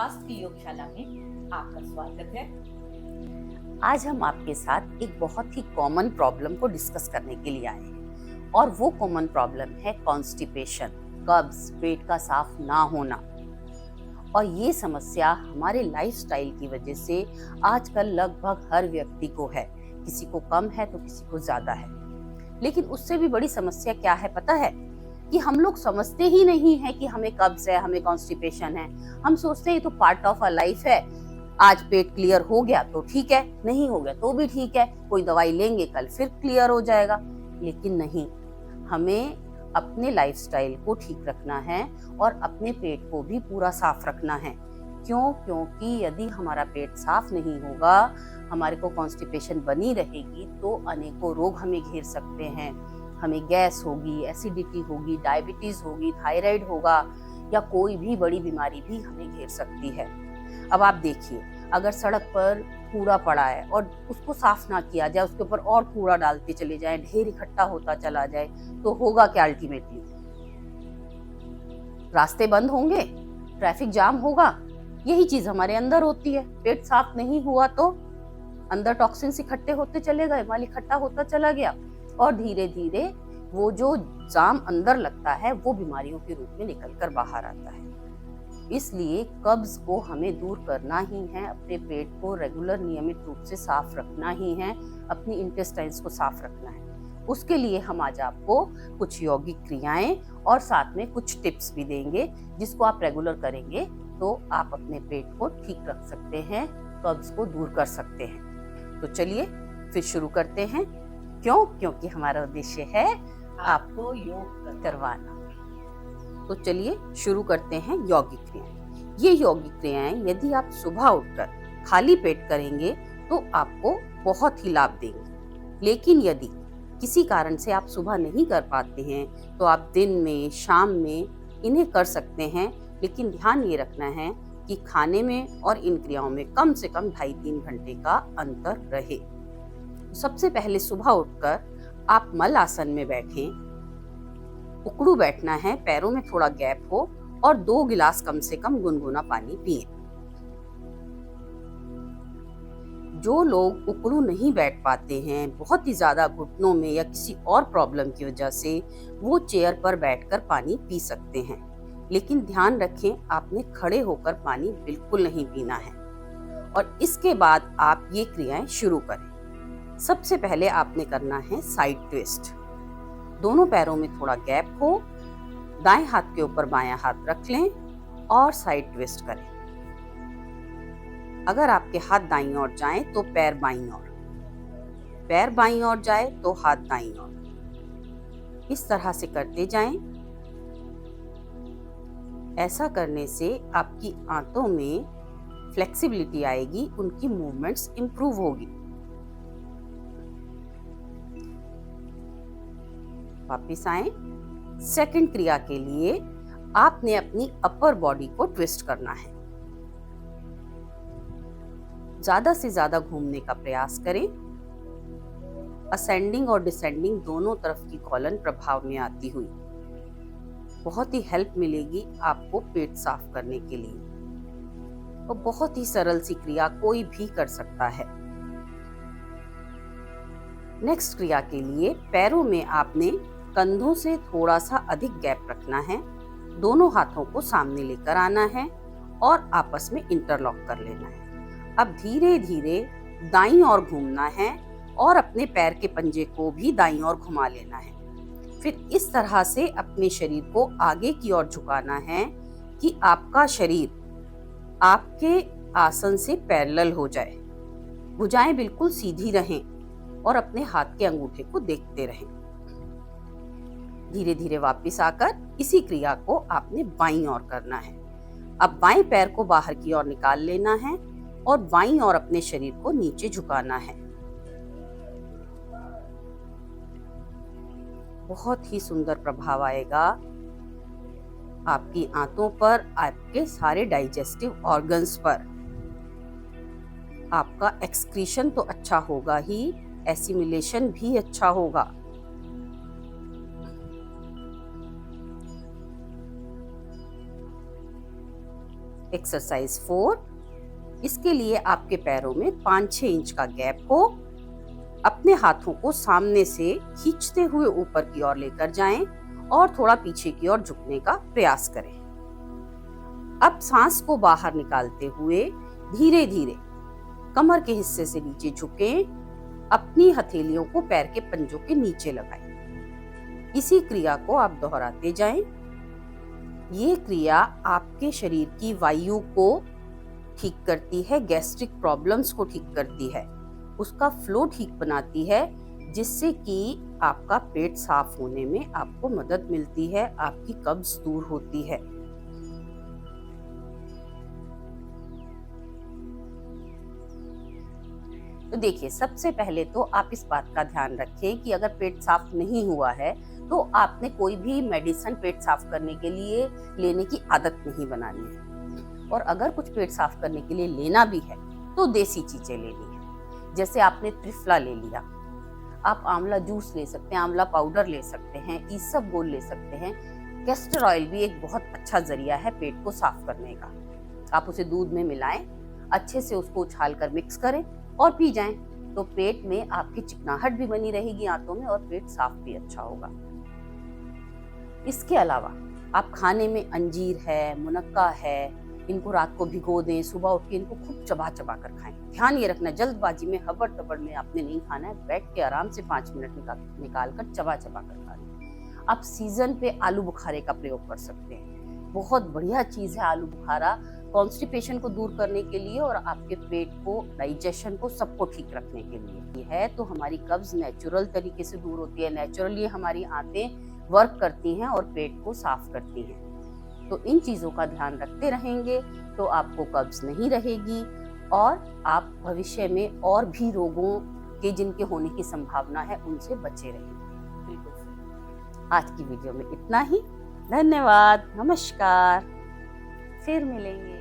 स्वास्थ्य की योगशाला में आपका स्वागत है। आज हम आपके साथ एक बहुत ही कॉमन प्रॉब्लम को डिस्कस करने के लिए आए हैं और वो कॉमन प्रॉब्लम है कॉन्स्टिपेशन, कब्ज, पेट का साफ ना होना। और ये समस्या हमारे लाइफस्टाइल की वजह से आजकल लगभग हर व्यक्ति को है, किसी को कम है तो किसी को ज्यादा है। लेकिन उससे भी बड़ी समस्या क्या है पता है? कि हम लोग समझते ही नहीं है कि हमें कब्ज है, हमें कॉन्स्टिपेशन है। हम सोचते हैं ये तो पार्ट ऑफ अ लाइफ है, आज पेट क्लियर हो गया तो ठीक है, नहीं हो गया तो भी ठीक है, कोई दवाई लेंगे कल फिर क्लियर हो जाएगा। लेकिन नहीं, हमें अपने लाइफस्टाइल को ठीक रखना है और अपने पेट को भी पूरा साफ रखना है। क्यों? क्योंकि यदि हमारा पेट साफ नहीं होगा, हमारे को कॉन्स्टिपेशन बनी रहेगी तो अनेकों रोग हमें घेर सकते हैं। हमें गैस होगी, एसिडिटी होगी, डायबिटीज होगी, थायराइड होगा या कोई भी बड़ी बीमारी भी हमें घेर सकती है। अब आप देखिए, अगर सड़क पर कूड़ा पड़ा है और उसको साफ ना किया जाए, उसके ऊपर और कूड़ा डालते चले जाएं, ढेर इकट्ठा होता चला जाए, तो होगा क्या अल्टीमेटली? रास्ते बंद होंगे, ट्रैफिक जाम होगा। यही चीज हमारे अंदर होती है। पेट साफ नहीं हुआ तो अंदर टॉक्सिन्स इकट्ठे होते चले गए, माल इकट्ठा होता चला गया और धीरे धीरे वो जो जाम अंदर लगता है वो बीमारियों के रूप में निकल कर बाहर आता है। इसलिए कब्ज को हमें दूर करना ही है, अपने पेट को रेगुलर नियमित रूप से साफ रखना ही है, अपनी इंटेस्टाइन्स को साफ रखना है। उसके लिए हम आज आपको कुछ यौगिक क्रियाएं और साथ में कुछ टिप्स भी देंगे, जिसको आप रेगुलर करेंगे तो आप अपने पेट को ठीक रख सकते हैं, कब्ज को दूर कर सकते हैं। तो चलिए फिर शुरू करते हैं। क्यों? क्योंकि हमारा उद्देश्य है आपको योग करवाना। तो चलिए शुरू करते हैं यौगिक क्रियाएं। ये यौगिक क्रियाएं यदि आप सुबह उठकर खाली पेट करेंगे तो आपको बहुत ही लाभ देंगे। लेकिन यदि किसी कारण से आप सुबह नहीं कर पाते हैं तो आप दिन में, शाम में इन्हें कर सकते हैं। लेकिन ध्यान ये रखना है कि खाने में और इन क्रियाओं में कम से कम 2.5-3 घंटे का अंतर रहे। सबसे पहले सुबह उठकर आप मल आसन में बैठें, उकड़ू बैठना है, पैरों में थोड़ा गैप हो और 2 गिलास कम से कम गुनगुना पानी पिए। जो लोग उकड़ू नहीं बैठ पाते हैं, बहुत ही ज्यादा घुटनों में या किसी और प्रॉब्लम की वजह से, वो चेयर पर बैठकर पानी पी सकते हैं। लेकिन ध्यान रखें, आपने खड़े होकर पानी बिल्कुल नहीं पीना है। और इसके बाद आप ये क्रियाएं शुरू करें। सबसे पहले आपने करना है साइड ट्विस्ट। दोनों पैरों में थोड़ा गैप हो, दाएं हाथ के ऊपर बायां हाथ रख लें और साइड ट्विस्ट करें। अगर आपके हाथ दाईं ओर जाएं तो पैर बाईं ओर, पैर बाईं ओर जाए तो हाथ दाईं ओर। इस तरह से करते जाएं। ऐसा करने से आपकी आंतों में फ्लेक्सिबिलिटी आएगी, उनकी मूवमेंट्स इंप्रूव होगी। वापिस आए। सेकंड क्रिया के लिए आपने अपनी अपर बॉडी को ट्विस्ट करना है। ज्यादा से ज्यादा घूमने का प्रयास करें। असेंडिंग और डिसेंडिंग दोनों तरफ की कॉलन प्रभाव में आती हुई बहुत ही हेल्प मिलेगी आपको पेट साफ करने के लिए। और बहुत ही सरल सी क्रिया, कोई भी कर सकता है। नेक्स्ट क्रिया के लिए पैरों में आपने कंधों से थोड़ा सा अधिक गैप रखना है, दोनों हाथों को सामने लेकर आना है और आपस में इंटरलॉक कर लेना है। अब धीरे धीरे दाईं ओर घूमना है और अपने पैर के पंजे को भी दाईं ओर घुमा लेना है। फिर इस तरह से अपने शरीर को आगे की ओर झुकाना है कि आपका शरीर आपके आसन से पैरेलल हो जाए। भुजाएं बिल्कुल सीधी रहें और अपने हाथ के अंगूठे को देखते रहें। धीरे धीरे वापस आकर इसी क्रिया को आपने बाईं ओर करना है। अब बाएं पैर को बाहर की ओर निकाल लेना है और बाईं ओर अपने शरीर को नीचे झुकाना है। बहुत ही सुंदर प्रभाव आएगा आपकी आंतों पर, आपके सारे डाइजेस्टिव ऑर्गन्स पर। आपका एक्सक्रीशन तो अच्छा होगा ही, एसिमिलेशन भी अच्छा होगा। एक्सरसाइज 4, इसके लिए आपके पैरों में 5-6 इंच का गैप हो। अपने हाथों को सामने से खींचते हुए ऊपर की ओर लेकर जाएं और थोड़ा पीछे की ओर झुकने का प्रयास करें। अब सांस को बाहर निकालते हुए धीरे धीरे कमर के हिस्से से नीचे झुकें। अपनी हथेलियों को पैर के पंजों के नीचे लगाएं। इसी क्रिया को आप दोहराते जाएं। ये क्रिया आपके शरीर की वायु को ठीक करती है, गैस्ट्रिक प्रॉब्लम्स को ठीक करती है, उसका फ्लो ठीक बनाती है, जिससे कि आपका पेट साफ होने में आपको मदद मिलती है, आपकी कब्ज दूर होती है। तो देखिए, सबसे पहले तो आप इस बात का ध्यान रखें कि अगर पेट साफ नहीं हुआ है तो आपने कोई भी मेडिसिन पेट साफ करने के लिए लेने की आदत नहीं बनानी है। और अगर कुछ पेट साफ करने के लिए लेना भी है तो देसी चीजें लेनी है। जैसे आपने त्रिफला ले लिया, आप आंवला जूस ले सकते हैं, आंवला पाउडर ले सकते हैं, इसबगोल ले सकते हैं। कैस्टर ऑयल भी एक बहुत अच्छा जरिया है पेट को साफ करने का। आप उसे दूध में मिलाएं, अच्छे से उसको उछाल कर मिक्स करें और पी जाएं, तो पेट में आपकी चिकनाहट भी बनी रहेगी आंतों में और पेट साफ भी अच्छा होगा। इसके अलावा आप खाने में अंजीर है, मुनक्का है, इनको रात को भिगो दें, सुबह उठ के इनको खूब चबा चबा कर खाएं। ध्यान ये रखना, जल्दबाजी में हबड़ तबड़ में आपने नहीं खाना है, बैठ के आराम से 5 मिनट निकाल कर चबा चबा कर खा लें। आप सीजन पे आलू बुखारे का प्रयोग कर सकते हैं, बहुत बढ़िया चीज है आलू बुखारा, कॉन्स्टिपेशन को दूर करने के लिए और आपके पेट को, डाइजेशन को, सबको ठीक रखने के लिए है। तो हमारी कब्ज नेचुरल तरीके से दूर होती है, नेचुरली हमारी आंतें वर्क करती हैं और पेट को साफ करती हैं। तो इन चीजों का ध्यान रखते रहेंगे तो आपको कब्ज नहीं रहेगी और आप भविष्य में और भी रोगों के जिनके होने की संभावना है उनसे बचे रहेंगे। बिल्कुल। आज की वीडियो में इतना ही। धन्यवाद, नमस्कार, फिर मिलेंगे।